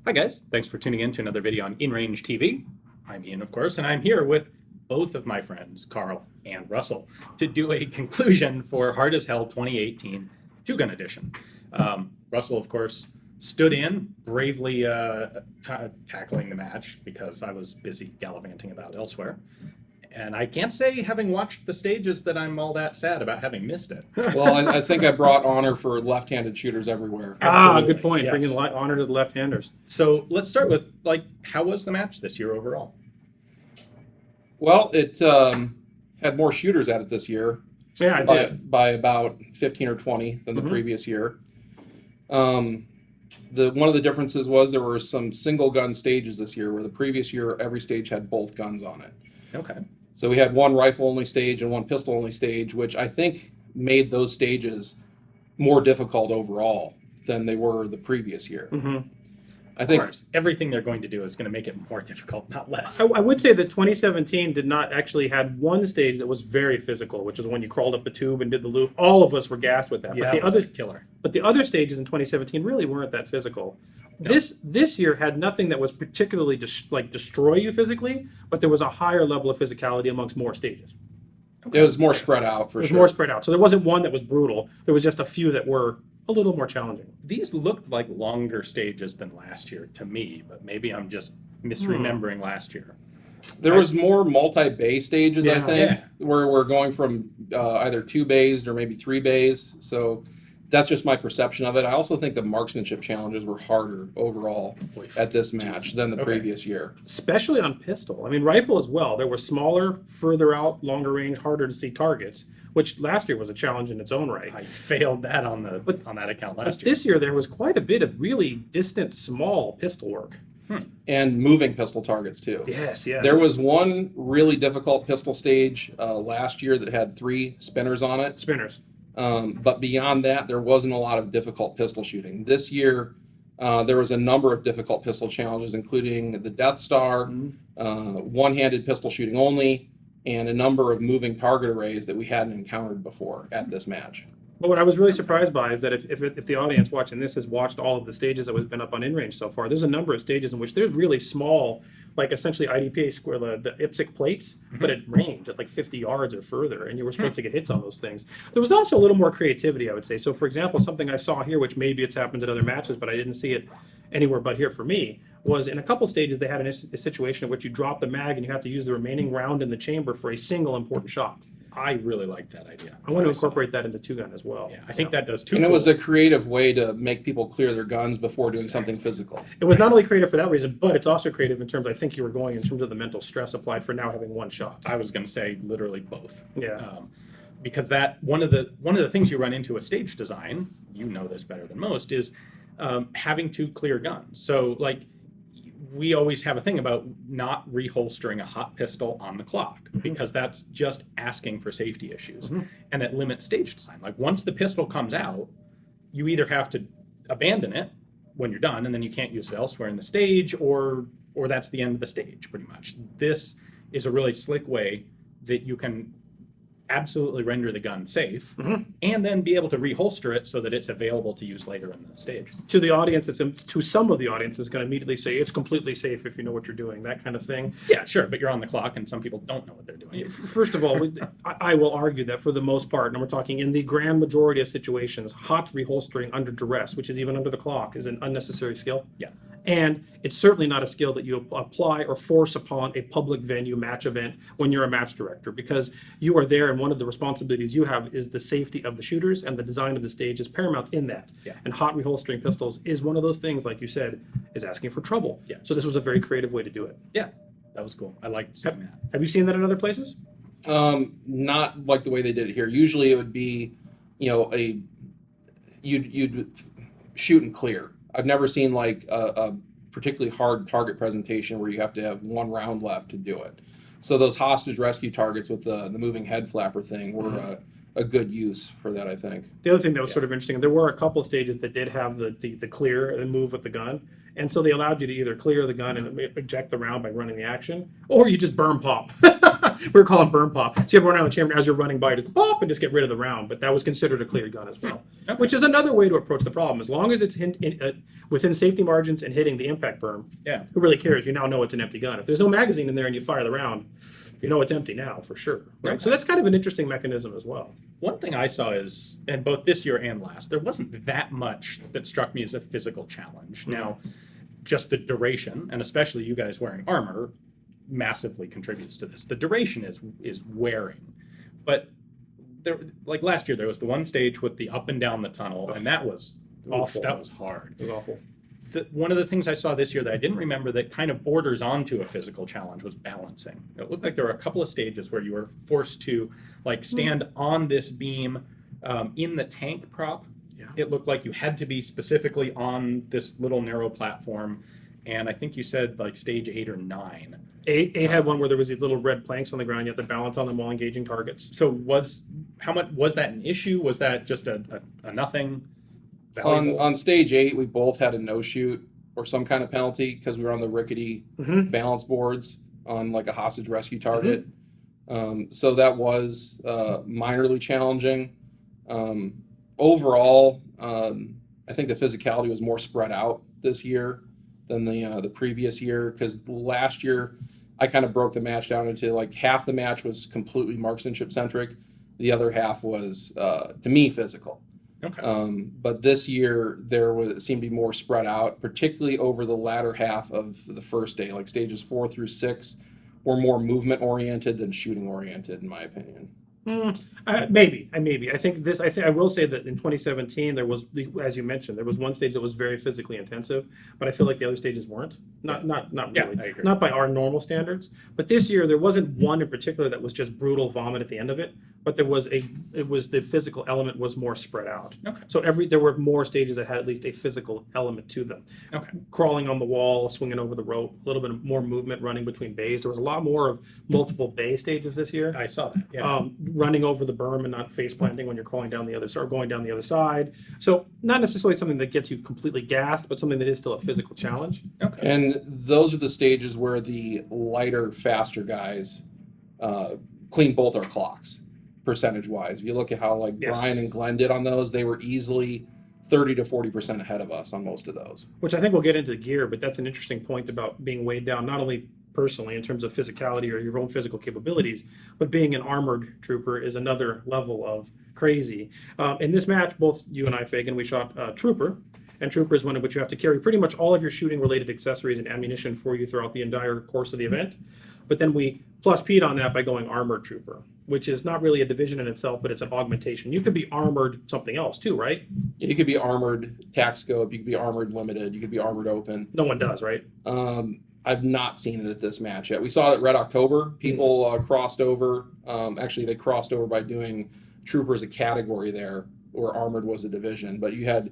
Hi guys, thanks for tuning in to another video on InRangeTV. I'm Ian, of course, and I'm here with both of my friends, Karl and Russell, to do a conclusion for Hard as Hell 2018 Two-Gun Edition. Russell, of course, stood in, bravely tackling the match because I was busy gallivanting about elsewhere. And I can't say, having watched the stages, that I'm all that sad about having missed it. Well, I think I brought honor for left-handed shooters everywhere. Absolutely. Good point. Yes. Bringing honor to the left-handers. So let's start with, how was the match this year overall? Well, it had more shooters at it this year. Yeah, I did. By about 15 or 20 than the previous year. One of the differences was there were some single-gun stages this year, where the previous year every stage had both guns on it. Okay. So we had one rifle-only stage and one pistol-only stage, which I think made those stages more difficult overall than they were the previous year. I think everything they're going to do is going to make it more difficult, not less. I would say that 2017 did not actually had one stage that was very physical, which is when you crawled up the tube and did the loop. All of us were gassed with that. Yeah, but the was other killer. But the other stages in 2017 really weren't that physical. No. This year had nothing that was particularly destroy you physically, but there was a higher level of physicality amongst more stages. it was more spread out for It was sure. more spread out. So there wasn't one that was brutal. There was just a few that were a little more challenging. These looked like longer stages than last year to me, but maybe I'm just misremembering last year. There was more multi-bay stages, I Yeah. think, where we're going from either 2 bays or maybe 3 bays. So that's just my perception of it. I also think the marksmanship challenges were harder overall at this match than the previous year. Especially on pistol. I mean, rifle as well. There were smaller, further out, longer range, harder to see targets, which last year was a challenge in its own right. I failed that on that account last year. This year there was quite a bit of really distant, small pistol work. And moving pistol targets, too. Yes, yes. There was one really difficult pistol stage last year that had 3 spinners on it. Spinners. But beyond that, there wasn't a lot of difficult pistol shooting. This year, there was a number of difficult pistol challenges, including the Death Star, one-handed pistol shooting only, and a number of moving target arrays that we hadn't encountered before at this match. But what I was really surprised by is that if the audience watching this has watched all of the stages that have been up on InRange so far, there's a number of stages in which there's really small, like essentially IDPA square, the IPSC plates, but at range, at like 50 yards or further, and you were supposed to get hits on those things. There was also a little more creativity, I would say. So, for example, something I saw here, which maybe it's happened in other matches, but I didn't see it anywhere but here for me, was in a couple stages they had a situation in which you drop the mag and you have to use the remaining round in the chamber for a single important shot. I really liked that idea. I want to incorporate that into two-gun as well. Yeah, I think that does too. And it was a creative way to make people clear their guns before doing something physical. It was not only creative for that reason, but it's also creative in terms, I think you were going in terms of the mental stress applied for now having one shot. I was going to say literally both. Yeah. Because that one of the things you run into a stage design, you know this better than most, is having to clear guns. So we always have a thing about not reholstering a hot pistol on the clock because that's just asking for safety issues. And it limits stage design. Like once the pistol comes out, you either have to abandon it when you're done and then you can't use it elsewhere in the stage, or that's the end of the stage pretty much. This is a really slick way that you can absolutely render the gun safe and then be able to reholster it so that it's available to use later in the stage. To the audience, to some of the audience is going to immediately say it's completely safe if you know what you're doing, that kind of thing. Yeah, sure, but you're on the clock and some people don't know what they're doing. First of all, I will argue that for the most part, and we're talking in the grand majority of situations, hot reholstering under duress, which is even under the clock, is an unnecessary skill. Yeah. And it's certainly not a skill that you apply or force upon a public venue match event when you're a match director, because you are there and one of the responsibilities you have is the safety of the shooters, and the design of the stage is paramount in that. Yeah. And hot reholstering pistols is one of those things, like you said, is asking for trouble. Yeah. So this was a very creative way to do it. Yeah, that was cool. I liked seeing that. Have you seen that in other places? Not like the way they did it here. Usually it would be, you'd shoot and clear. I've never seen like a particularly hard target presentation where you have to have one round left to do it. So those hostage rescue targets with the moving head flapper thing were a good use for that, I think. The other thing that was sort of interesting, there were a couple of stages that did have the clear and move with the gun. And so they allowed you to either clear the gun and eject the round by running the action, or you just burn pop. We're calling burn pop. So you have run around the chamber as you're running by, just pop and just get rid of the round. But that was considered a cleared gun as well, Okay. which is another way to approach the problem. As long as it's within safety margins and hitting the impact berm, Yeah. who really cares? You now know it's an empty gun. If there's no magazine in there and you fire the round, you know it's empty now for sure. Right? Okay. So that's kind of an interesting mechanism as well. One thing I saw is, and both this year and last, there wasn't that much that struck me as a physical challenge. Now, just the duration, and especially you guys wearing armor, massively contributes to this. The duration is wearing, but there, like last year, there was the one stage with the up and down the tunnel, and that was Awful. That was hard. It was awful. One of the things I saw this year that I didn't remember that kind of borders onto a physical challenge was balancing. It looked like there were a couple of stages where you were forced to like stand on this beam in the tank prop. Yeah. It looked like you had to be specifically on this little narrow platform. And I think you said like stage 8 or 9. Eight had one where there was these little red planks on the ground. You have to balance on them while engaging targets. So how much was that an issue? Was that just a nothing? On stage 8, we both had a no shoot or some kind of penalty because we were on the rickety balance boards on like a hostage rescue target. So that was minorly challenging. Overall, I think the physicality was more spread out this year than the previous year, because last year I kind of broke the match down into like half the match was completely marksmanship centric, the other half was to me physical. Okay. But this year it seemed to be more spread out, particularly over the latter half of the first day. Like stages 4 through 6 were more movement oriented than shooting oriented, in my opinion. Maybe. I think I will say that in 2017 there was, as you mentioned, there was one stage that was very physically intensive, but I feel like the other stages weren't. Not Yeah, really. I agree. Not by our normal standards. But this year there wasn't one in particular that was just brutal vomit at the end of it. But the physical element was more spread out. Okay. So there were more stages that had at least a physical element to them. Okay. Crawling on the wall, swinging over the rope, a little bit more movement, running between bays. There was a lot more of multiple bay stages this year. I saw that. Yeah. Running over the berm and not face planting when you're crawling down the other side or going down the other side. So not necessarily something that gets you completely gassed, but something that is still a physical challenge. Okay. And those are the stages where the lighter, faster guys clean both our clocks, percentage-wise. If you look at how like Yes. Brian and Glenn did on those, they were easily 30 to 40% ahead of us on most of those. Which I think we'll get into the gear, but that's an interesting point about being weighed down, not only personally in terms of physicality or your own physical capabilities, but being an armored trooper is another level of crazy. In this match, both you and I, Fagan, we shot Trooper, and Trooper is one in which you have to carry pretty much all of your shooting-related accessories and ammunition for you throughout the entire course of the event. But then we plus Pete on that by going Armored Trooper, which is not really a division in itself, but it's an augmentation. You could be armored something else too, right? You could be armored tac scope, you could be armored limited, you could be armored open. No one does, right? I've not seen it at this match yet. We saw it at Red October. People crossed over. Actually, they crossed over by doing Trooper as a category there, where armored was a division. But you had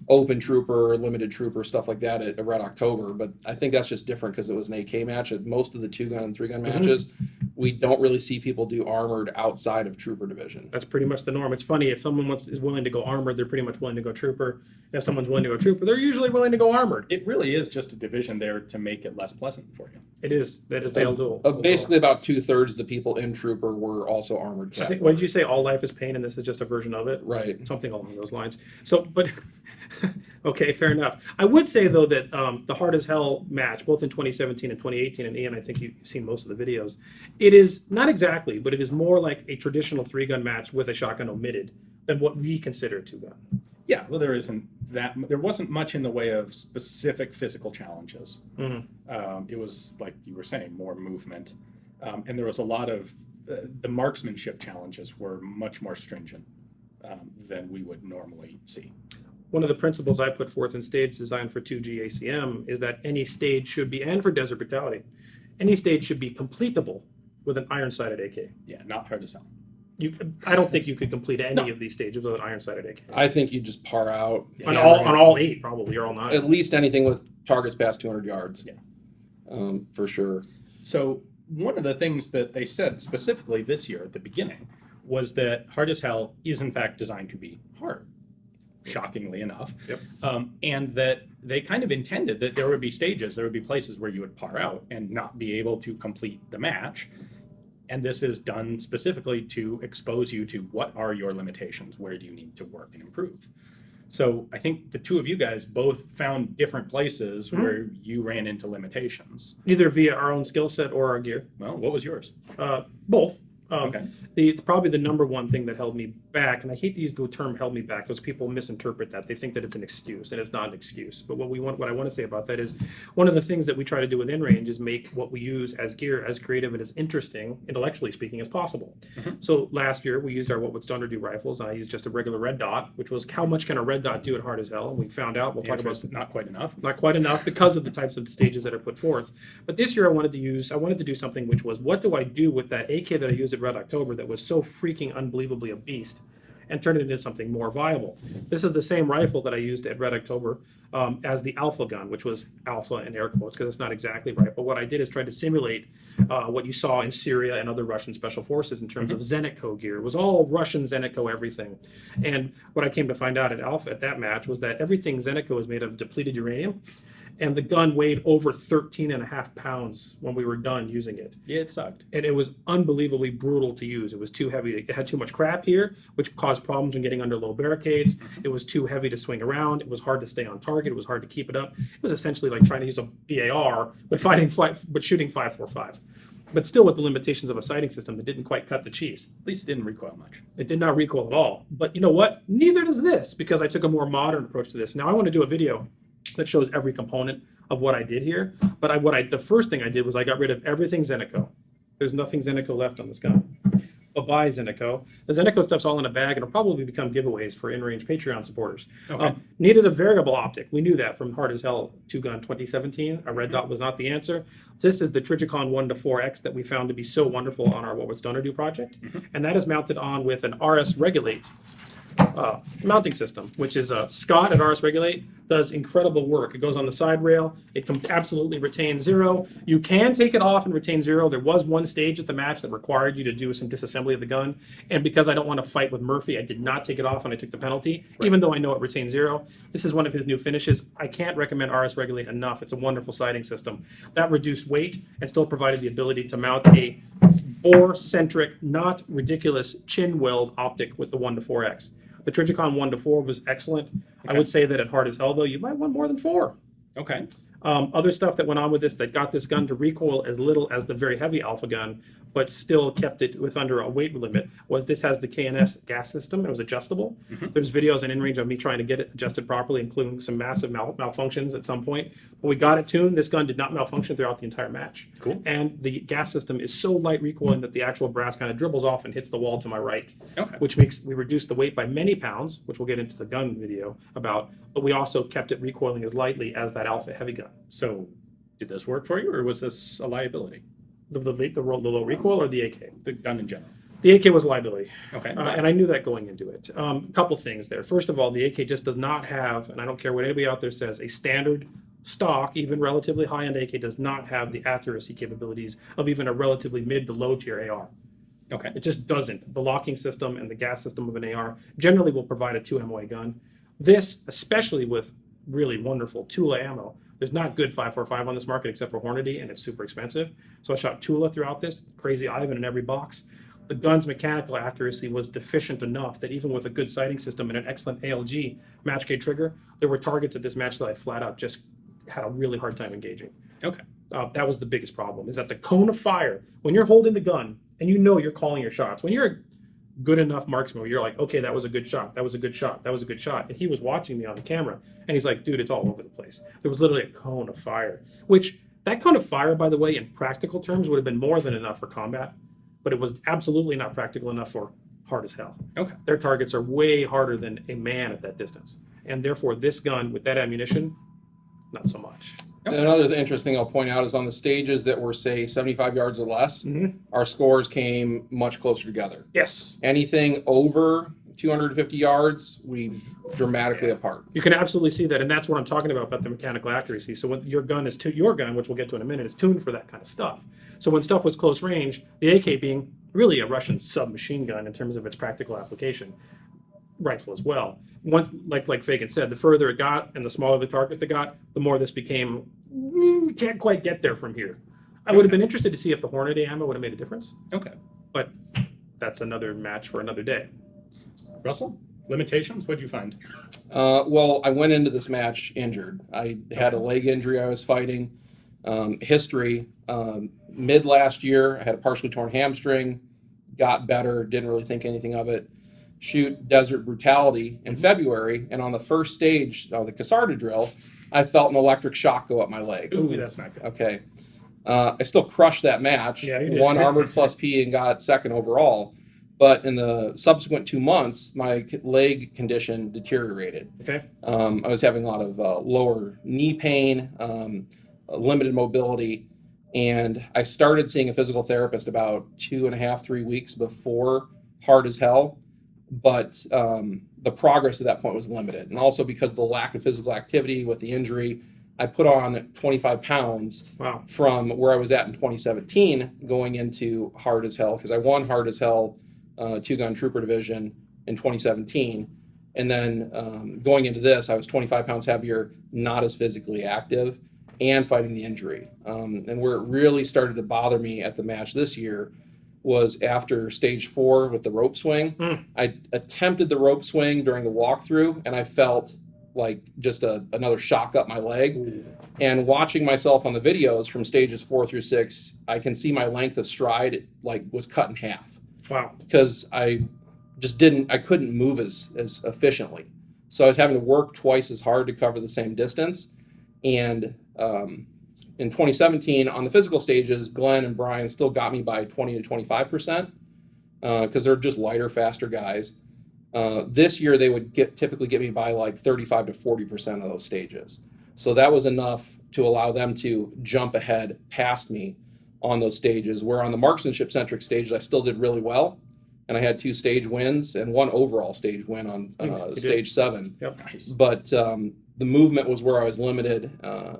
open trooper, limited trooper, stuff like that at Red October. But I think that's just different because it was an AK match. At most of the 2-gun and 3-gun matches, we don't really see people do armored outside of trooper division. That's pretty much the norm. It's funny, if someone is willing to go armored, they're pretty much willing to go trooper. If someone's willing to go trooper, they're usually willing to go armored. It really is just a division there to make it less pleasant for you. It is. That is the old duel. Basically, about 2/3 of the people in trooper were also armored. I think, what did you say? All life is pain, and this is just a version of it? Right. Something along those lines. So, but okay, fair enough. I would say though that the Hard as Hell match, both in 2017 and 2018, and Ian, I think you've seen most of the videos. It is not exactly, but it is more like a traditional 3-gun match with a shotgun omitted than what we consider a 2-gun. Yeah, well, there wasn't much in the way of specific physical challenges. It was, like you were saying, more movement. And there was a lot of, the marksmanship challenges were much more stringent than we would normally see. One of the principles I put forth in stage design for 2G ACM is that any stage should be, and for Desert Brutality, any stage should be completable with an iron-sighted AK. Yeah, not hard as hell. I don't think you could complete any of these stages with an iron-sighted AK. I think you just par out. On all 8, probably, or all 9. At least anything with targets past 200 yards. Yeah. For sure. So one of the things that they said specifically this year at the beginning was that Hard as Hell is in fact designed to be hard, shockingly enough. Yep. And that they kind of intended that there would be stages, there would be places where you would par out and not be able to complete the match. And this is done specifically to expose you to what are your limitations, where do you need to work and improve. So I think the two of you guys both found different places where you ran into limitations. Either via our own skill set or our gear. Well, what was yours? Both. Okay. Probably the number one thing that held me back, and I hate to use the term "held me back" because people misinterpret that. They think that it's an excuse, and it's not an excuse. But what I want to say about that is, one of the things that we try to do with InRange is make what we use as gear as creative and as interesting, intellectually speaking, as possible. So last year we used our what would standard do rifles, and I used just a regular red dot, which was how much can a red dot do at hard as hell, and we found out. We'll talk about not quite enough. Not quite enough because of the types of stages that are put forth. But this year I wanted to do something which was, what do I do with that AK that I used at Red October that was so freaking unbelievably a beast, and turn it into something more viable. This is the same rifle that I used at Red October as the Alpha gun, which was Alpha in air quotes because it's not exactly right. But what I did is try to simulate what you saw in Syria and other Russian special forces in terms of Zenitco gear. It was all Russian Zenitco everything. And what I came to find out at Alpha at that match was that everything Zenitco is made of depleted uranium. And the gun weighed over 13.5 pounds when we were done using it. Yeah, it sucked. And it was unbelievably brutal to use. It was too heavy. It had too much crap here, which caused problems when getting under low barricades. It was too heavy to swing around. It was hard to stay on target. It was hard to keep it up. It was essentially like trying to use a BAR, but shooting 5.45. But still with the limitations of a sighting system that didn't quite cut the cheese. At least it didn't recoil much. It did not recoil at all. But you know what? Neither does this, because I took a more modern approach to this. Now I want to do a video that shows every component of what I did here. But the first thing I did was I got rid of everything Zenitco. There's nothing Zenitco left on this gun. Bye-bye, Zenitco. The Zenitco stuff's all in a bag, and it'll probably become giveaways for InRange Patreon supporters. Okay. Needed a variable optic. We knew that from Hard as Hell 2-gun 2017. A red dot was not the answer. This is the Trigicon 1-4X that we found to be so wonderful on our What Would Stoner Do project. And that is mounted on with an RS Regulate mounting system, which is a Scott at RS Regulate, does incredible work. It goes on the side rail. It can absolutely retain zero. You can take it off and retain zero. There was one stage at the match that required you to do some disassembly of the gun. And because I don't want to fight with Murphy, I did not take it off and I took the penalty, even though I know it retains zero. This is one of his new finishes. I can't recommend RS Regulate enough. It's a wonderful sighting system. That reduced weight and still provided the ability to mount a bore-centric, not ridiculous chin weld optic with the 1-4X. The Trigicon 1-4 was excellent. Okay. I would say that at Hard as Hell, though, you might want more than 4. Okay. Other stuff that went on with this that got this gun to recoil as little as the very heavy Alpha gun, but still kept it with under a weight limit, was this has the K&S gas system. It was adjustable. There's videos on InRange of me trying to get it adjusted properly, including some massive malfunctions at some point. When we got it tuned, this gun did not malfunction throughout the entire match. Cool. And the gas system is so light recoiling that the actual brass kind of dribbles off and hits the wall to my right. Okay. Which makes we reduce the weight by many pounds, which we'll get into the gun video about, but we also kept it recoiling as lightly as that Alpha heavy gun. So did this work for you, or was this a liability? The low recoil or the AK? The gun in general. The AK was a liability. Okay. And I knew that going into it. A couple things there. First of all, the AK just does not have, and I don't care what anybody out there says, a standard stock, even relatively high-end AK does not have the accuracy capabilities of even a relatively mid to low tier AR. Okay. It just doesn't. The locking system and the gas system of an AR generally will provide a 2 MOA gun. This, especially with really wonderful Tula ammo, there's not good 5.45 on this market except for Hornady, and it's super expensive. So I shot Tula throughout this, Crazy Ivan in every box. The gun's mechanical accuracy was deficient enough that even with a good sighting system and an excellent ALG match K trigger, there were targets at this match that I flat out just had a really hard time engaging. Okay. That was the biggest problem, is that the cone of fire, when you're holding the gun and you know you're calling your shots, when you're a good enough marksman, you're like, okay, that was a good shot, that was a good shot, that was a good shot. And he was watching me on the camera and he's like, dude, it's all over the place. There was literally a cone of fire, which that cone of fire, by the way, in practical terms would have been more than enough for combat, but it was absolutely not practical enough for Hard as Hell. Okay. Their targets are way harder than a man at that distance. And therefore this gun with that ammunition, not so much. Yep. Another interesting I'll point out is on the stages that were, say, 75 yards or less, our scores came much closer together. Yes. Anything over 250 yards, we dramatically apart. You can absolutely see that, and that's what I'm talking about the mechanical accuracy. So when your gun is your gun, which we'll get to in a minute, is tuned for that kind of stuff. So when stuff was close range, the AK being really a Russian submachine gun in terms of its practical application, rifle as well. Once, like Fagan said, the further it got and the smaller the target they got, the more this became, can't quite get there from here. I would have been interested to see if the Hornady ammo would have made a difference, Okay. but that's another match for another day. Russell, limitations, what'd you find? Well, I went into this match injured. I had a leg injury I was fighting. History, mid last year, I had a partially torn hamstring, got better, didn't really think anything of it. Shoot Desert Brutality in February, and on the first stage of the Casarda drill, I felt an electric shock go up my leg. Ooh, that's not good. Okay. I still crushed that match, Yeah, you did. won Armored Plus P and got second overall. But in the subsequent 2 months, my leg condition deteriorated. Okay. I was having a lot of lower knee pain, limited mobility, and I started seeing a physical therapist about 2.5, 3 weeks before Hard as Hell. But the progress at that point was limited. And also because of the lack of physical activity with the injury, I put on 25 pounds Wow. from where I was at in 2017 going into Hard as Hell, because I won Hard as Hell two-gun trooper division in 2017. And then going into this, I was 25 pounds heavier, not as physically active, and fighting the injury. And where it really started to bother me at the match this year was after stage 4 with the rope swing. I attempted the rope swing during the walkthrough, and I felt like just another shock up my leg. Ooh. And watching myself on the videos from stages 4 through 6, I can see my length of stride like was cut in half Wow. because I couldn't move as efficiently. So I was having to work twice as hard to cover the same distance. And in 2017, on the physical stages, Glenn and Brian still got me by 20 to 25% because they're just lighter, faster guys. This year, they would typically get me by like 35 to 40% of those stages. So that was enough to allow them to jump ahead past me on those stages, where on the marksmanship-centric stages, I still did really well. And I had 2 stage wins and 1 overall stage win on stage 7. Yep. Nice. But the movement was where I was limited,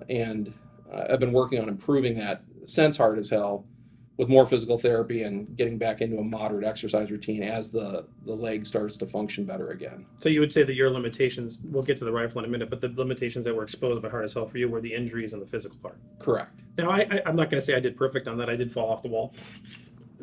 and I've been working on improving that since Hard as Hell with more physical therapy and getting back into a moderate exercise routine as the leg starts to function better again. So you would say that your limitations, we'll get to the rifle in a minute, but the limitations that were exposed by Hard as Hell for you were the injuries and the physical part. Correct. Now, I'm not going to say I did perfect on that. I did fall off the wall.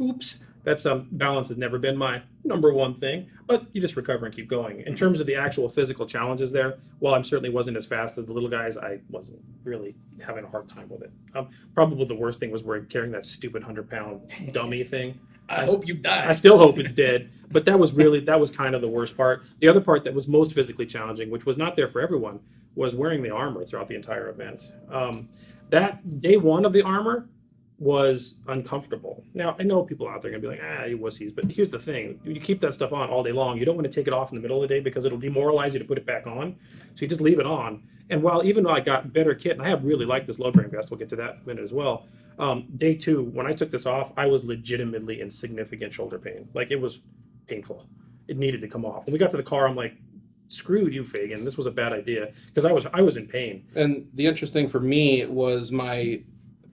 Oops. That's balance has never been my number one thing, but you just recover and keep going. In terms of the actual physical challenges there, while I certainly wasn't as fast as the little guys, I wasn't really having a hard time with it. Probably the worst thing was carrying that stupid 100-pound dummy thing. I hope you die. I still hope it's dead, but that was kind of the worst part. The other part that was most physically challenging, which was not there for everyone, was wearing the armor throughout the entire event. That day 1 of the armor was uncomfortable. Now, I know people out there are going to be like, you wussies, but here's the thing. You keep that stuff on all day long. You don't want to take it off in the middle of the day because it'll demoralize you to put it back on. So you just leave it on. And even though I got better kit, and I have really liked this load bearing vest, we'll get to that in a minute as well. Day 2, when I took this off, I was legitimately in significant shoulder pain. Like, it was painful. It needed to come off. When we got to the car, I'm like, screw you, Fagan. This was a bad idea because I was in pain. And the interesting for me was my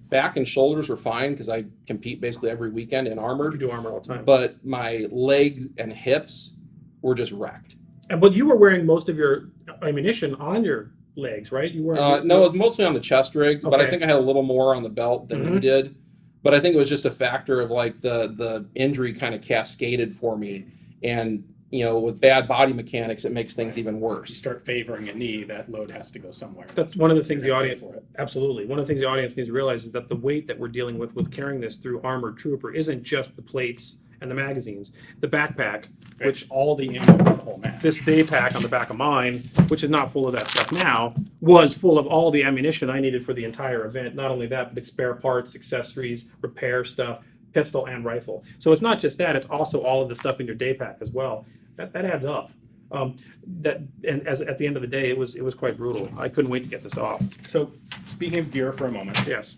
back and shoulders were fine because I compete basically every weekend in You armored, do armor all the time. but my legs and hips were just wrecked. But you were wearing most of your ammunition on your legs, right? You were No, it was mostly on the chest rig, but I Okay. think I had a little more on the belt than you did. But I think it was just a factor of like the injury kind of cascaded for me, and with bad body mechanics, it makes things even You worse. start favoring a knee, that load has to go somewhere. That's one of the things the Pay audience for it. absolutely. One of the things the audience needs to realize is that the weight that we're dealing with carrying this through Armored Trooper isn't just the plates and the magazines. The backpack, Which all the ammo for the whole match. this day pack on the back of mine, which is not full of that stuff now, was full of all the ammunition I needed for the entire event. Not only that, but spare parts, accessories, repair stuff, pistol and rifle. So it's not just that; it's also all of the stuff in your day pack as well. That adds up. At the end of the day, it was quite brutal. I couldn't wait to get this off. So, speaking of gear for a moment, Yes.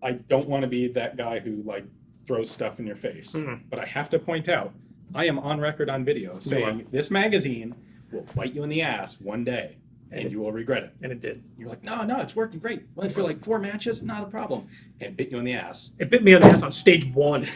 I don't want to be that guy who throws stuff in your face, but I have to point out, I am on record on video saying this magazine will bite you in the ass one day. And you will regret it. And it did. You're like, no, it's working great. Went for like 4 matches, not a problem. And it bit you in the ass. It bit me on the ass on stage 1.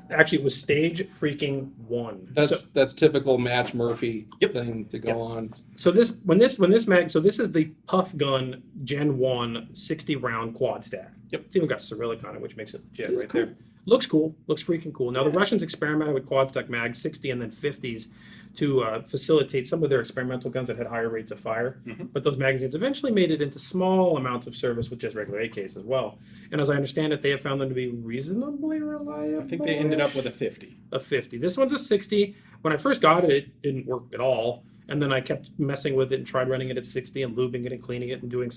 Actually, it was stage freaking 1. That's typical Match Murphy Yep. thing to go on. So this is the Puff Gun Gen 1 60 round quad stack. Yep. It's even got Cyrillic on it, which makes it legit It's right cool. there. Looks cool. Looks freaking cool. Now the Russians experimented with quad stack mags, 60 and then 50s, to facilitate some of their experimental guns that had higher rates of fire. But those magazines eventually made it into small amounts of service with just regular AKs as well. And as I understand it, they have found them to be reasonably reliable. I think they ended up with a 50. A 50. This one's a 60. When I first got it, it didn't work at all. And then I kept messing with it and tried running it at 60 and lubing it and cleaning it and doing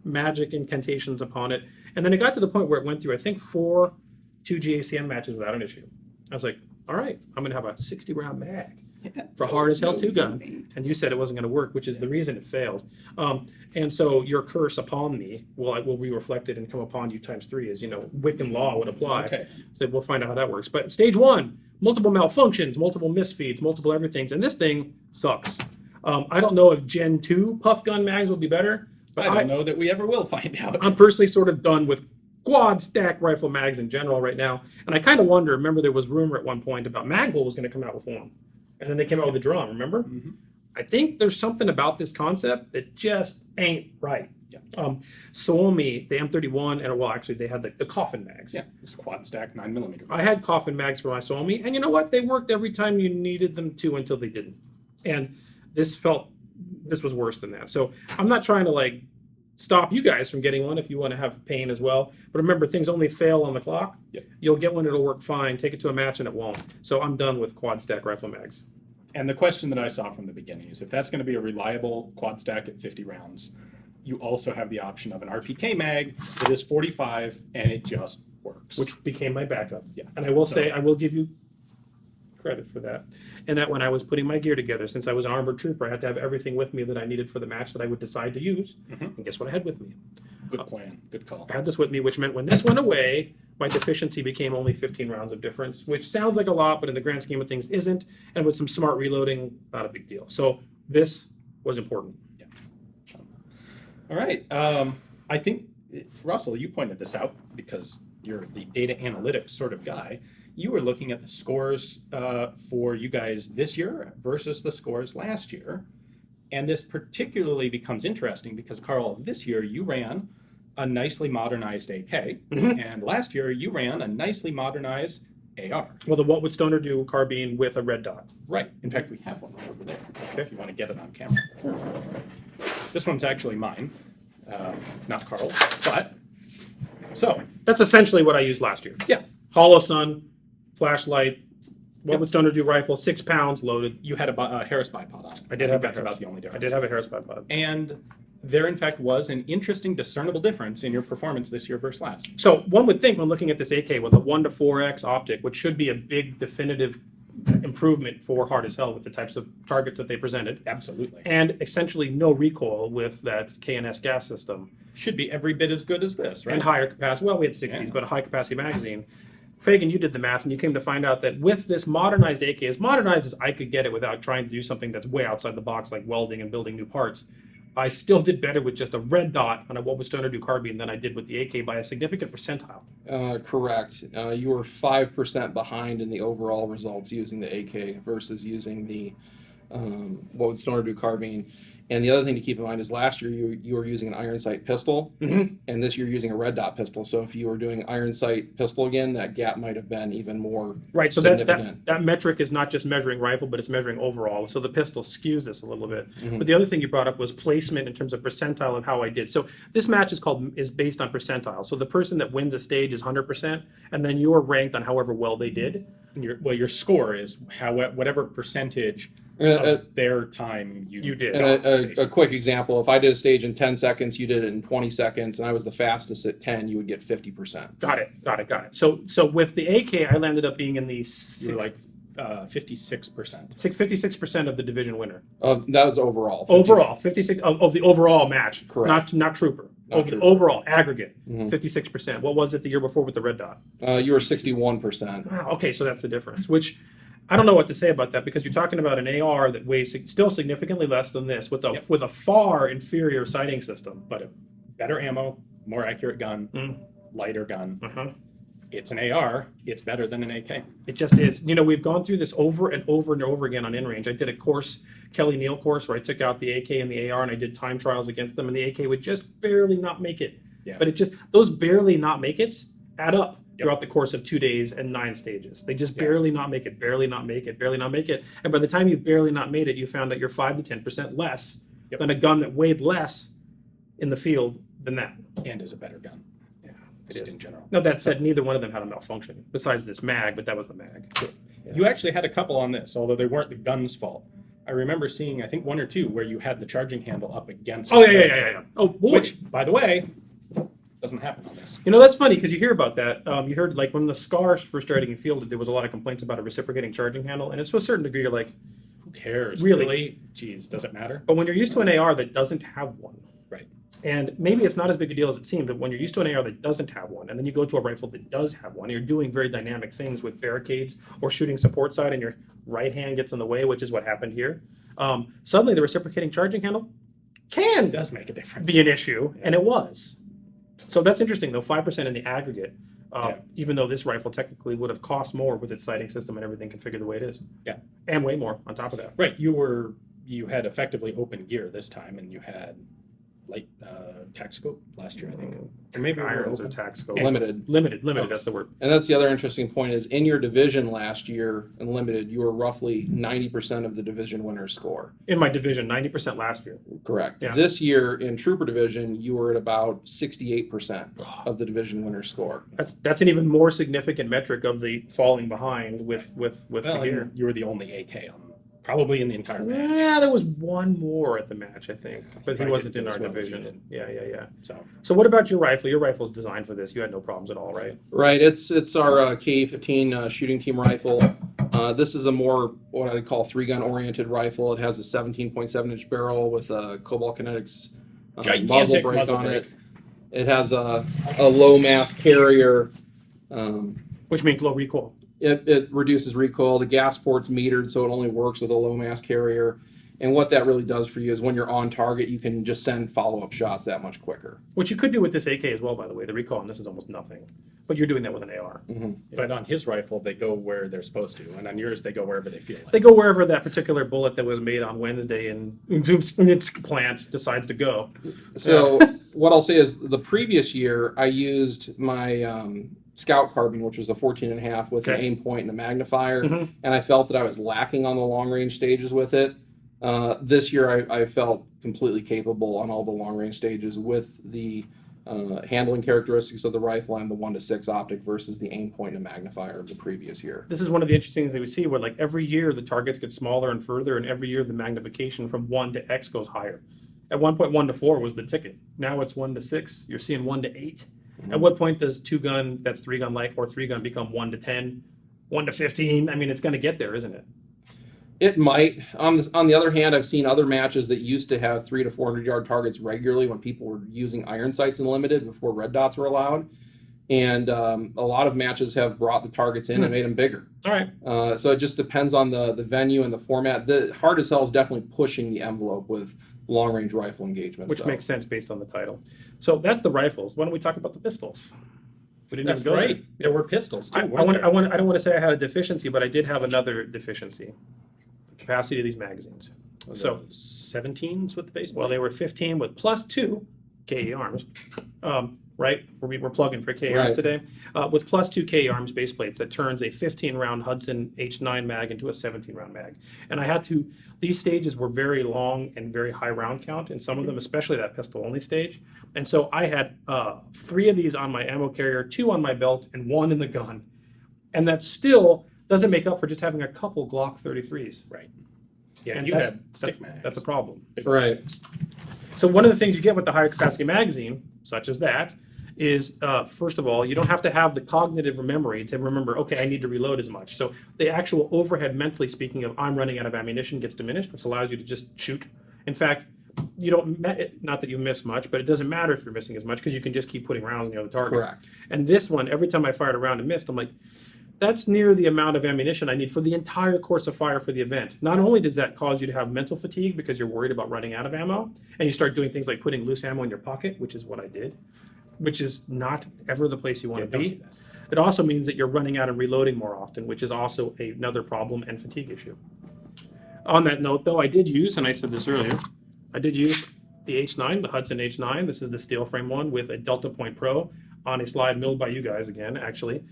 magic incantations upon it. And then it got to the point where it went through, I think, 4 2GACM matches without an issue. I was like, all right, I'm going to have a 60 round mag for hard as hell 2 gun. And you said it wasn't going to work, which is the reason it failed. And so your curse upon me will be reflected and come upon you times 3, as Wiccan law would apply. Okay. So we'll find out how that works. But stage 1, multiple malfunctions, multiple misfeeds, multiple everythings. And this thing sucks. I don't know if Gen 2 puff gun mags will be better. But I don't know that we ever will find out. I'm personally sort of done with quad stack rifle mags in general right now. And I kind of wonder, remember there was rumor at one point about Magbull was going to come out with one. And then they came out with a drum, remember? Mm-hmm. I think there's something about this concept that just ain't right. Yeah. Suomi, the M31, and well, actually they had the coffin mags. Yeah, it's quad stack 9mm. I had coffin mags for my Suomi, and you know what? They worked every time you needed them to until they didn't. And this was worse than that. So I'm not trying to stop you guys from getting one if you want to have pain as well. But remember, things only fail on the clock. Yep. You'll get one, it'll work fine. Take it to a match and it won't. So I'm done with quad stack rifle mags. And the question that I saw from the beginning is if that's going to be a reliable quad stack at 50 rounds, you also have the option of an RPK mag that is 45 and it just works. Which became my backup. Yeah. And I will say, I will give you credit for that. And that when I was putting my gear together, since I was an armored trooper, I had to have everything with me that I needed for the match that I would decide to use. And guess what I had with me? Good plan. Good call. I had this with me, which meant when this went away, my deficiency became only 15 rounds of difference, which sounds like a lot, but in the grand scheme of things isn't. And with some smart reloading, not a big deal. So this was important. Yeah. All right. I think, Russell, you pointed this out because you're the data analytics sort of guy. You were looking at the scores for you guys this year versus the scores last year. And this particularly becomes interesting because, Karl, this year you ran a nicely modernized AK, and last year you ran a nicely modernized AR. Well, the what would Stoner do carbine with a red dot? Right. In fact, we have one right over there. Okay. If you want to get it on camera. Sure. This one's actually mine, not Karl's. But so That's essentially what I used last year. yeah, Hollow Sun, flashlight, what Yep. would Stoner do rifle, 6 pounds loaded. you had a Harris bipod on it. I did have that's a Harris. about the only I difference. did have a Harris bipod. And there, in fact, was an interesting discernible difference in your performance this year versus last. So one would think when looking at this AK with a 1 to 4x optic, which should be a big definitive improvement for hard as hell with the types of targets that they presented, Absolutely. and essentially no recoil with that KNS gas system, Should be every bit as good as this, right? and higher capacity. Well, we had 60s, Yeah. but a high capacity magazine. Fagan, you did the math, and you came to find out that with this modernized AK, as modernized as I could get it without trying to do something that's way outside the box, like welding and building new parts, I still did better with just a red dot on a what would Stoner do carbine than I did with the AK by a significant percentile. Correct. You were 5% behind in the overall results using the AK versus using the what would Stoner do carbine. And the other thing to keep in mind is last year you were using an iron sight pistol, and this year you're using a red dot pistol. So if you were doing iron sight pistol again, that gap might have been even more Right, so significant. that metric is not just measuring rifle, but it's measuring overall. So the pistol skews this a little bit. But the other thing you brought up was placement in terms of percentile of how I did. So this match is based on percentile. So the person that wins a stage is 100%, and then you're ranked on however well they did. And your score is whatever percentage Uh, of their time you did. And a quick example, if I did a stage in 10 seconds, you did it in 20 seconds, and I was the fastest at 10, you would get 50%. Got it. So with the AK, I landed up being in the You're like 56%. 56% of the division winner. That was overall. 50. Overall, 56 of the overall match. Correct. Not trooper. Not Of the trooper. overall aggregate, 56%. What was it the year before with the red dot? You were 61%. Wow, okay, so that's the difference. Which I don't know what to say about that because you're talking about an AR that weighs still significantly less than this with a far inferior sighting system. But a better ammo, more accurate gun, lighter gun. It's an AR. It's better than an AK. It just is. You know, we've gone through this over and over and over again on InRange. I did a course, Kelly Neal course, where I took out the AK and the AR and I did time trials against them, and the AK would just barely not make it. Yeah. But those barely not make it's add up throughout the course of 2 days and 9 stages. They just barely not make it, barely not make it, barely not make it. And by the time you've barely not made it, you found that you're 5 to 10% less than a gun that weighed less in the field than that. And is a better gun. Just in general. Now, that said, neither one of them had a malfunction besides this mag, but that was the mag. You actually had a couple on this, although they weren't the gun's fault. I remember seeing, I think, 1 or 2 where you had the charging handle up against. Oh, yeah. Oh, boy. Which, by the way, doesn't happen on this. You know, that's funny because you hear about that. You heard, like, when the SCAR first started getting fielded, there was a lot of complaints about a reciprocating charging handle. And it's to a certain degree, you're like, who cares? Really? Jeez, does it matter? But when you're used to an AR that doesn't have one, Right. and maybe it's not as big a deal as it seems, but when you're used to an AR that doesn't have one, and then you go to a rifle that does have one, you're doing very dynamic things with barricades or shooting support side, and your right hand gets in the way, which is what happened here. Suddenly, the reciprocating charging handle It does make a difference. be an issue, and it was. So that's interesting, though. 5% in the aggregate, even though this rifle technically would have cost more with its sighting system and everything configured the way it is. Yeah. And way more on top of that. Right. You had effectively open gear this time, and you had light tac scope last year, I think. Or maybe irons or open. tac scope. Limited. Limited. That's the word. And that's the other interesting point is in your division last year in limited, you were roughly 90% of the division winner's score. In my division, 90% last year. Correct. Yeah. This year in trooper division, you were at about 68% of the division winner's score. That's an even more significant metric of the falling behind with the Well, gear. and you were the only AK on probably in the entire match. Yeah, there was one more at the match, I think, but he Probably wasn't didn't in do our as well as you division. did. Yeah. So So what about your rifle? Your rifle's designed for this. You had no problems at all, right? Right. It's our KE-15 shooting team rifle. This is a more what I'd call 3-gun oriented rifle. It has a 17.7-inch barrel with a Cobalt Kinetics muzzle Gigantic brake muzzle on brake. it. It has a low mass carrier. Which means low recoil. It reduces recoil. The gas port's metered, so it only works with a low mass carrier. And what that really does for you is when you're on target, you can just send follow-up shots that much quicker. Which you could do with this AK as well, by the way. The recoil on this is almost nothing. But you're doing that with an AR. But on his rifle, they go where they're supposed to, and on yours, they go wherever they feel like. They go wherever that particular bullet that was made on Wednesday in its plant decides to go. So what I'll say is the previous year, I used my Scout carbine, which was a 14.5 with an aim point and a magnifier, and I felt that I was lacking on the long range stages with it. This year, I felt completely capable on all the long range stages with the handling characteristics of the rifle and the 1:6 optic versus the aim point and magnifier of the previous year. This is one of the interesting things that we see where like every year the targets get smaller and further, and every year the magnification from 1 to X goes higher. At one point, 1 to 4 was the ticket. Now it's 1 to 6. You're seeing 1 to 8. At what point does 2-gun, that's 3-gun like, or 3-gun become 1 to 10, 1 to 15? I mean, it's going to get there, isn't it? It might. On the other hand, I've seen other matches that used to have 300 to 400 yard targets regularly when people were using iron sights in limited before red dots were allowed. And a lot of matches have brought the targets in and made them bigger. All right. So it just depends on the venue and the format. The hard as hell is definitely pushing the envelope with long range rifle engagements. Which makes sense based on the title. So that's the rifles. Why don't we talk about the pistols? We didn't That's even go right. there. There were pistols too. I don't want to say I had a deficiency, but I did have another deficiency. The capacity of these magazines. So 17s with the base. well, they were 15 with +2 KE arms, right? We're plugging for KE arms Right. today. With +2 KE arms base plates that turns a 15-round Hudson H9 mag into a 17-round mag. And I had to, these stages were very long and very high round count, and some of them, especially that pistol-only stage. And so I had 3 of these on my ammo carrier, 2 on my belt, and 1 in the gun. And that still doesn't make up for just having a couple Glock 33s. Right. Yeah, And you that's, had stick that's, mags. that's a problem. Big Right. sticks. So one of the things you get with the higher capacity magazine, such as that, is first of all, you don't have to have the cognitive memory to remember, okay, I need to reload as much. So the actual overhead, mentally speaking, of I'm running out of ammunition gets diminished, which allows you to just shoot. In fact, you don't, not that you miss much, but it doesn't matter if you're missing as much because you can just keep putting rounds in the other target. Correct. And this one, every time I fired a round and missed, I'm like, That's near the amount of ammunition I need for the entire course of fire for the event. Not only does that cause you to have mental fatigue because you're worried about running out of ammo, and you start doing things like putting loose ammo in your pocket, which is what I did, which is not ever the place you want to don't be. do that. It also means that you're running out and reloading more often, which is also another problem and fatigue issue. On that note, though, I did use, and I said this earlier, I did use the H9, the Hudson H9. This is the steel frame one with a Delta Point Pro on a slide milled by you guys again, actually.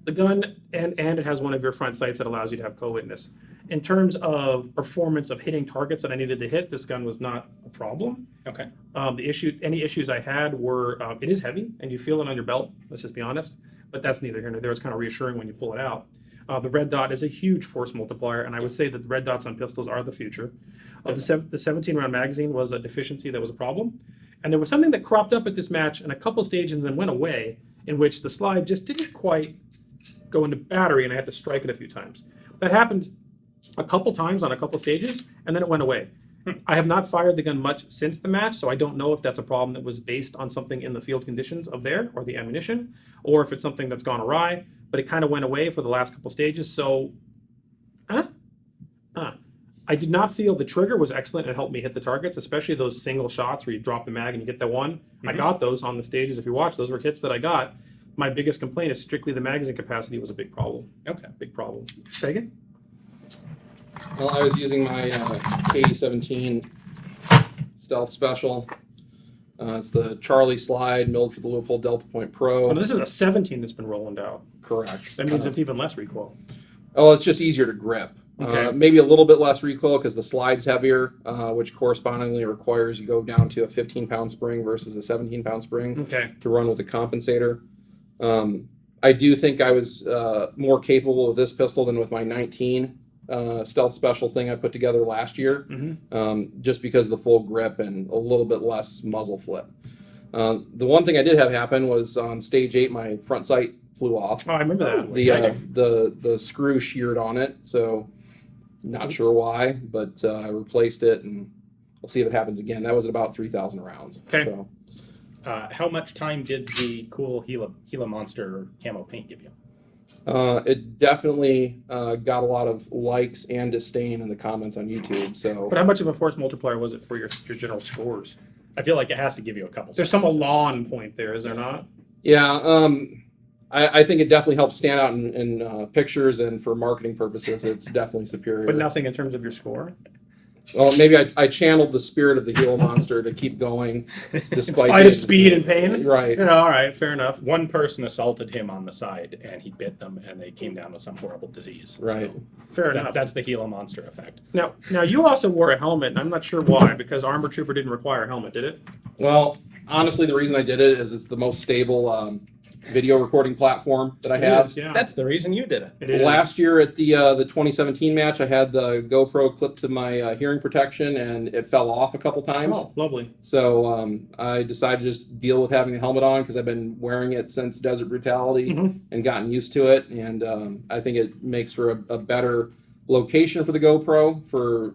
The gun, and it has one of your front sights that allows you to have co-witness. In terms of performance of hitting targets that I needed to hit, this gun was not a problem. Okay. Any issues I had were, it is heavy and you feel it on your belt, let's just be honest, but that's neither here nor there. It's kind of reassuring when you pull it out. The red dot is a huge force multiplier, and I would say that the red dots on pistols are the future. The 17-round magazine was a deficiency that was a problem. And there was something that cropped up at this match in a couple stages and then went away, in which the slide just didn't quite go into battery, and I had to strike it a few times. That happened a couple times on a couple stages, and then it went away. I have not fired the gun much since the match, so I don't know if that's a problem that was based on something in the field conditions of there, or the ammunition, or if it's something that's gone awry, but it kind of went away for the last couple stages, so... I did not feel the trigger was excellent. It helped me hit the targets, especially those single shots where you drop the mag and you get that one. I got those on the stages. If you watch, those were hits that I got. My biggest complaint is strictly the magazine capacity was a big problem. Okay. Big problem. Say again? Well, I was using my K17 Stealth Special. It's the Charlie slide milled for the Leupold Delta Point Pro. So this is a 17 that's been rolling out. Correct. That means it's even less recoil. Oh, it's just easier to grip. Okay. Maybe a little bit less recoil because the slide's heavier, which correspondingly requires you go down to a 15-pound spring versus a 17-pound spring Okay. to run with a compensator. I do think I was more capable with this pistol than with my 19 Stealth Special thing I put together last year, just because of the full grip and a little bit less muzzle flip. The one thing I did have happen was on stage 8, my front sight flew off. Oh, I remember that. The screw sheared on it, so not sure why, but I replaced it, and we'll see if it happens again. That was at about 3,000 rounds. Okay. So. How much time did the cool Gila Monster camo paint give you? It definitely got a lot of likes and disdain in the comments on YouTube. So, But how much of a force multiplier was it for your general scores? I feel like it has to give you a couple. There's some seconds. Elan point there, is there not? yeah, I think it definitely helps stand out in pictures, and for marketing purposes, it's definitely superior. But nothing in terms of your score? Well, maybe I channeled the spirit of the Gila Monster to keep going, In despite spite of speed and pain? Right. You know, all right, fair enough. One person assaulted him on the side, and he bit them, and they came down with some horrible disease. Right. So Fair enough. that's the Gila Monster effect. Now, you also wore a helmet, and I'm not sure why, because Armor Trooper didn't require a helmet, did it? Well, honestly, the reason I did it is it's the most stable video recording platform that I have. It is, yeah. That's the reason you did it. It is. Last year at the 2017 match, I had the GoPro clipped to my hearing protection, and it fell off a couple times. Oh, lovely. So I decided to just deal with having the helmet on because I've been wearing it since Desert Brutality and gotten used to it. And I think it makes for a better location for the GoPro for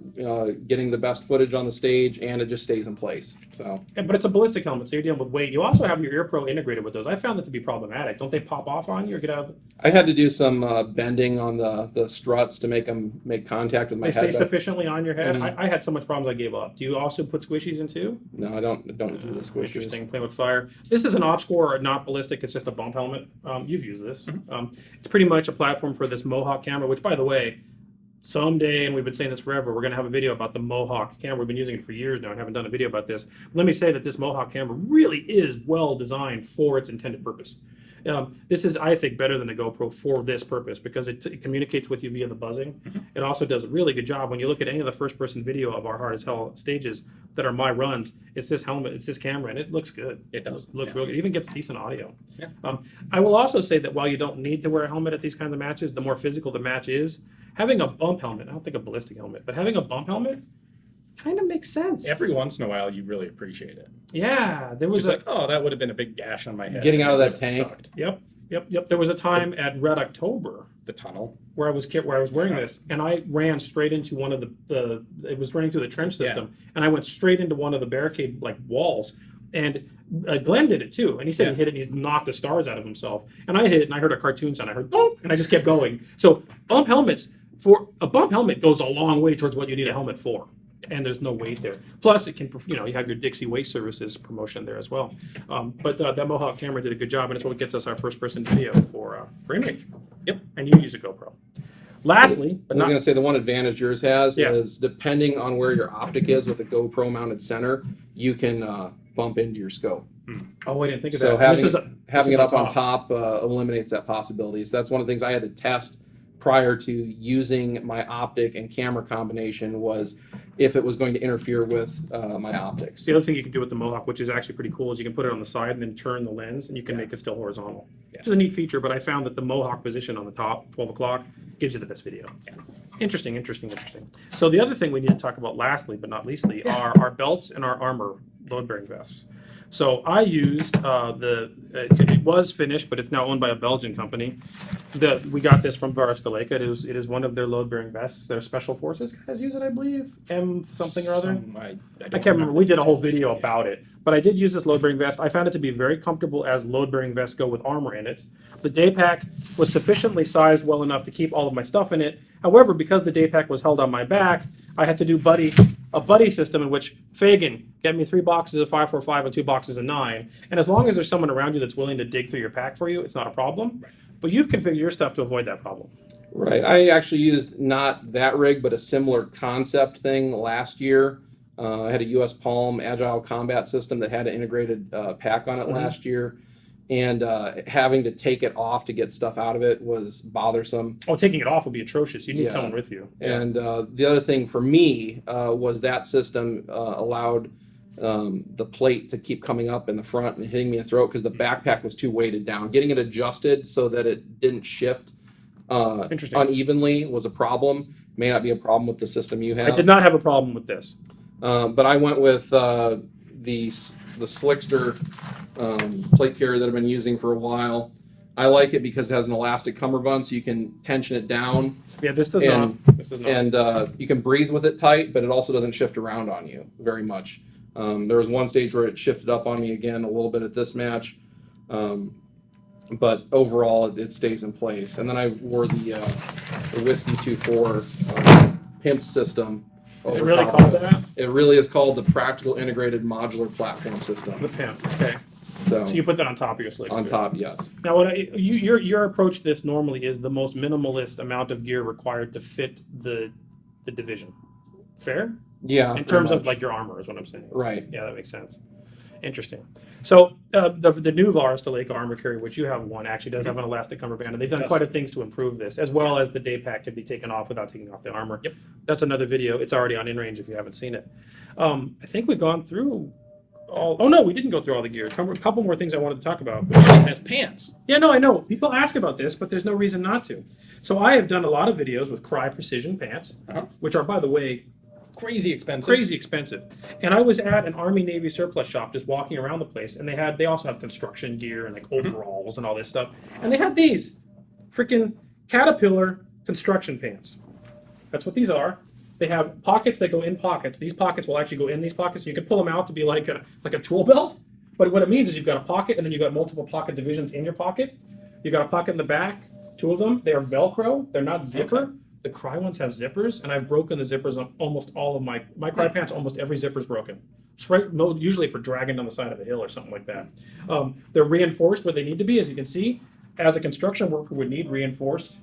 getting the best footage on the stage, and it just stays in place. So, Yeah, but it's a ballistic helmet, so you're dealing with weight. You also have your Ear Pro integrated with those. I found that to be problematic. Don't they pop off on you or get out of it? I had to do some bending on the struts to make them make contact with my They stay head. sufficiently on your head? I had so much problems I gave up. Do you also put squishies in too? No, I don't do the squishes. Interesting. Play with fire. This is an OpScore, not ballistic. It's just a bump helmet. You've used this. It's pretty much a platform for this Mohawk camera, which, by the way, someday, and we've been saying this forever, we're going to have a video about the Mohawk camera. We've been using it for years now and haven't done a video about this. But let me say that this Mohawk camera really is well designed for its intended purpose. This is, I think, better than a GoPro for this purpose because it communicates with you via the buzzing. It also does a really good job. When you look at any of the first-person video of our Hard as Hell stages that are my runs, it's this helmet, it's this camera, and it looks good. It does. It looks real good. It even gets decent audio. Yeah. I will also say that while you don't need to wear a helmet at these kinds of matches, the more physical the match is, having a bump helmet, I don't think a ballistic helmet, but having a bump helmet kind of makes sense. Every once in a while, you really appreciate it. Yeah, there was It's like, oh, that would have been a big gash on my head. Getting out of that It tank. sucked. Yep. There was a time at Red October The tunnel. where I was wearing this, and I ran straight into one of it was running through the trench system, and I went straight into one of the barricade walls. And Glenn did it too, and he said he hit it and he knocked the stars out of himself. And I hit it and I heard a cartoon sound. I heard bonk, and I just kept going. So a bump helmet goes a long way towards what you need a helmet for. And there's no weight there. Plus, it can, you have your Dixie Waste Services promotion there as well. But that Mohawk camera did a good job, and it's what gets us our first-person video for InRange. Yep, and you use a GoPro. Lastly, I was going to say the one advantage yours has is depending on where your optic is with a GoPro mounted center, you can bump into your scope. Oh, I didn't think of So that. having it up on top eliminates that possibility. So that's one of the things I had to test prior to using my optic and camera combination was if it was going to interfere with my optics. The other thing you can do with the Mohawk, which is actually pretty cool, is you can put it on the side and then turn the lens, and you can make it still horizontal. Which is a neat feature, but I found that the Mohawk position on the top, 12 o'clock, gives you the best video. Interesting. So the other thing we need to talk about lastly, but not leastly, are our belts and our armor load-bearing vests. So I used it was finished, but it's now owned by a Belgian company. We got this from Varusteleka. It is one of their load-bearing vests. Their special forces guys use it, I believe. M something or other. I can't remember. We did a whole video about it. But I did use this load-bearing vest. I found it to be very comfortable as load-bearing vests go with armor in it. The day pack was sufficiently sized well enough to keep all of my stuff in it. However, because the day pack was held on my back, I had to do a buddy system in which Fagan, get me 3 boxes of 545 and 2 boxes of 9. And as long as there's someone around you that's willing to dig through your pack for you, it's not a problem. But you've configured your stuff to avoid that problem. Right. I actually used not that rig, but a similar concept thing last year. I had a US Palm Agile Combat System that had an integrated pack on it last year. And having to take it off to get stuff out of it was bothersome. Oh, taking it off would be atrocious. You need someone with you. And the other thing for me was that system allowed the plate to keep coming up in the front and hitting me in the throat because the backpack was too weighted down. Getting it adjusted so that it didn't shift unevenly was a problem. May not be a problem with the system you have. I did not have a problem with this. But I went with the Slickster plate carrier that I've been using for a while. I like it because it has an elastic cummerbund, so you can tension it down. Yeah, this does not. And you can breathe with it tight, but it also doesn't shift around on you very much. There was one stage where it shifted up on me again a little bit at this match, but overall it stays in place. And then I wore the Whiskey 2.4 pimp system. Is it really called that? It really is called the Practical Integrated Modular Platform System. The pimp. Okay. So you put that on top of your slicks. On top, yes. Now, your approach to this normally is the most minimalist amount of gear required to fit the division. Fair? Yeah. In terms of like your armor is what I'm saying. Right. Yeah, that makes sense. Interesting. So the new Varusteleka armor carrier, which you have one, actually does have an elastic cummerbund, and they've done quite a things to improve this, as well as the day pack can be taken off without taking off the armor. Yep. That's another video. It's already on InRange if you haven't seen it. I think we've gone through all. Oh no, we didn't go through all the gear. A couple more things I wanted to talk about. Has pants. Yeah, no, I know. People ask about this, but there's no reason not to. So I have done a lot of videos with Cry Precision pants, which are, by the way, crazy expensive. And I was at an Army Navy surplus shop just walking around the place, and they also have construction gear and like overalls and all this stuff. And they had these freaking Caterpillar construction pants. That's what these are. They have pockets that go in pockets. These pockets will actually go in these pockets. You can pull them out to be like a tool belt. But what it means is you've got a pocket, and then you've got multiple pocket divisions in your pocket. You've got a pocket in the back. 2 of them. They are Velcro. They're not zipper. Okay. The Cry ones have zippers, and I've broken the zippers on almost all of my Cry pants. Almost every zipper's broken. Usually for dragging down the side of a hill or something like that. They're reinforced where they need to be, as you can see. As a construction worker would need reinforced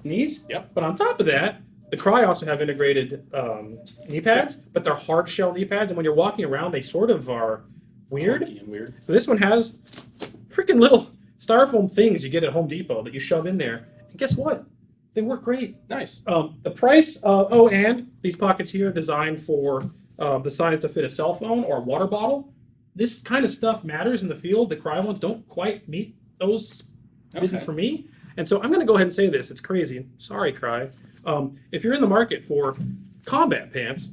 knees. Yep. But on top of that, the Cry also have integrated knee pads, but they're hard shell knee pads, and when you're walking around, they sort of are weird. Funky and weird. So this one has freaking little styrofoam things you get at Home Depot that you shove in there, and guess what? They work great. Nice. The price, and these pockets here are designed for the size to fit a cell phone or a water bottle. This kind of stuff matters in the field. The Cry ones don't quite meet those. Didn't for me. And so I'm going to go ahead and say this. It's crazy. Sorry, Cry. If you're in the market for combat pants,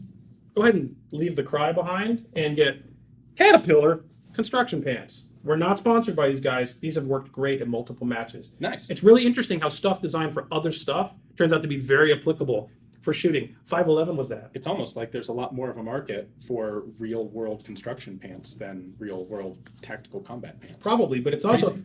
go ahead and leave the Cry behind and get Caterpillar construction pants. We're not sponsored by these guys. These have worked great in multiple matches. Nice. It's really interesting how stuff designed for other stuff turns out to be very applicable for shooting. 511 was that. It's almost like there's a lot more of a market for real world construction pants than real world tactical combat pants. Probably, but it's also. Crazy.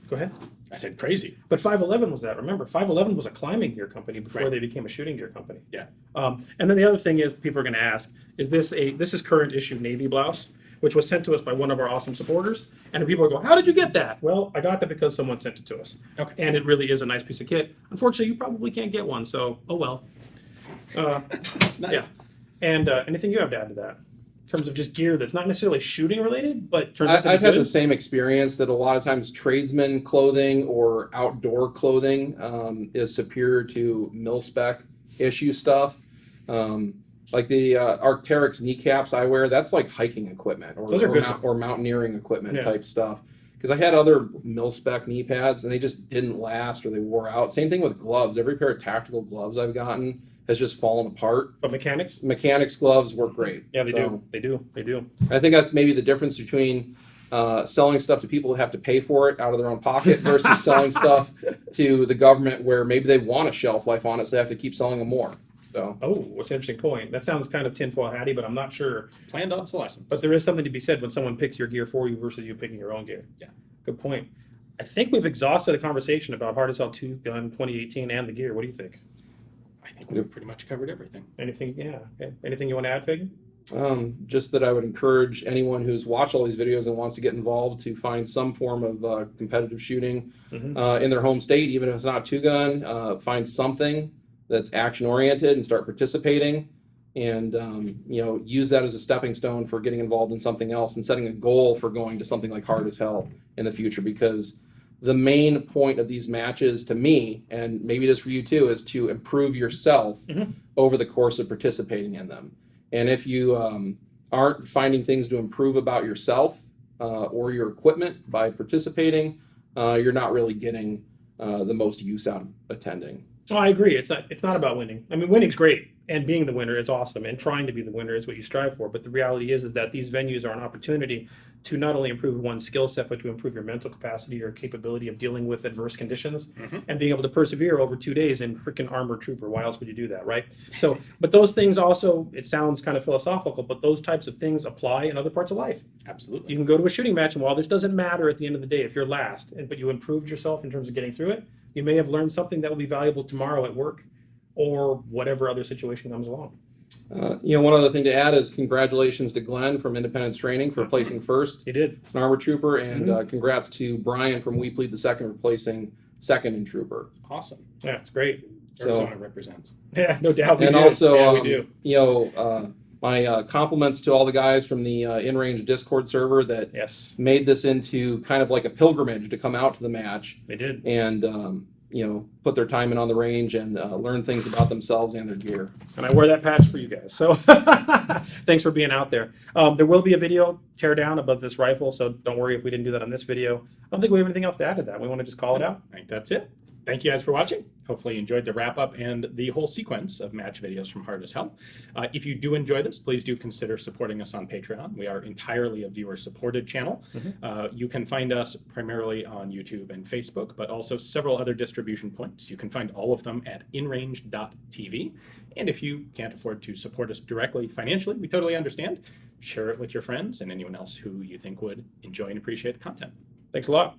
Go ahead. I said crazy. But 511 was that. Remember, 511 was a climbing gear company before Right. they became a shooting gear company. Yeah. And then the other thing is, people are going to ask, this is current issue Navy blouse, which was sent to us by one of our awesome supporters. And people are going, how did you get that? Well, I got that because someone sent it to us. Okay. And it really is a nice piece of kit. Unfortunately, you probably can't get one, so oh well. Nice. Yeah. And anything you have to add to that? In terms of just gear that's not necessarily shooting related, but turns out to be I've had good? the same experience that a lot of times tradesman clothing or outdoor clothing is superior to mil-spec issue stuff. Like the Arc'teryx kneecaps I wear, that's like hiking equipment Those are good. or mountaineering equipment Yeah. type stuff. Because I had other mil-spec knee pads and they just didn't last or they wore out. Same thing with gloves. Every pair of tactical gloves I've gotten has just fallen apart. But mechanics? Mechanics gloves work great. Yeah, they So, do. They do. I think that's maybe the difference between selling stuff to people who have to pay for it out of their own pocket versus selling stuff to the government where maybe they want a shelf life on it, so they have to keep selling them more. So Oh, what's an interesting point. That sounds kind of tinfoil hatty, but I'm not sure. Planned obsolescence. But there is something to be said when someone picks your gear for you versus you picking your own gear. Yeah. Good point. I think we've exhausted a conversation about Hard as Hell 2 Gun 2018 and the gear. What do you think? I think we've pretty much covered everything. Anything? Yeah. Okay. Anything you want to add, Fagan? just that I would encourage anyone who's watched all these videos and wants to get involved to find some form of competitive shooting in their home state, even if it's not two-gun. Find something that's action-oriented and start participating, and use that as a stepping stone for getting involved in something else and setting a goal for going to something like Hard as Hell in the future. Because the main point of these matches, to me, and maybe it is for you too, is to improve yourself over the course of participating in them. And if you aren't finding things to improve about yourself or your equipment by participating, you're not really getting the most use out of attending. Oh, I agree. It's not about winning. I mean, winning's great, and being the winner is awesome, and trying to be the winner is what you strive for. But the reality is that these venues are an opportunity to not only improve one's skill set, but to improve your mental capacity or capability of dealing with adverse conditions and being able to persevere over 2 days in freaking armored trooper. Why else would you do that, right? So, but those things also, it sounds kind of philosophical, but those types of things apply in other parts of life. Absolutely. You can go to a shooting match, and while this doesn't matter at the end of the day, if you're last, but you improved yourself in terms of getting through it, you may have learned something that will be valuable tomorrow at work or whatever other situation comes along. One other thing to add is congratulations to Glenn from Independence Training for placing first, You did. an armor trooper, and congrats to Brian from We Plead the Second for placing second in trooper. Awesome. Yeah, it's great. Arizona represents. Yeah, no doubt. We And do. also, yeah, we do. My compliments to all the guys from the InRange Discord server that Yes, made this into kind of like a pilgrimage to come out to the match they did. and put their time in on the range and learn things about themselves and their gear. And I wear that patch for you guys. So thanks for being out there. There will be a video tear down above this rifle, so don't worry if we didn't do that on this video. I don't think we have anything else to add to that. We want to just call it out. I think that's it. Thank you guys for watching. Hopefully you enjoyed the wrap up and the whole sequence of match videos from Hard as Hell. If you do enjoy this, please do consider supporting us on Patreon. We are entirely a viewer supported channel. You can find us primarily on YouTube and Facebook, but also several other distribution points. You can find all of them at InRange.tv. And if you can't afford to support us directly financially, we totally understand. Share it with your friends and anyone else who you think would enjoy and appreciate the content. Thanks a lot.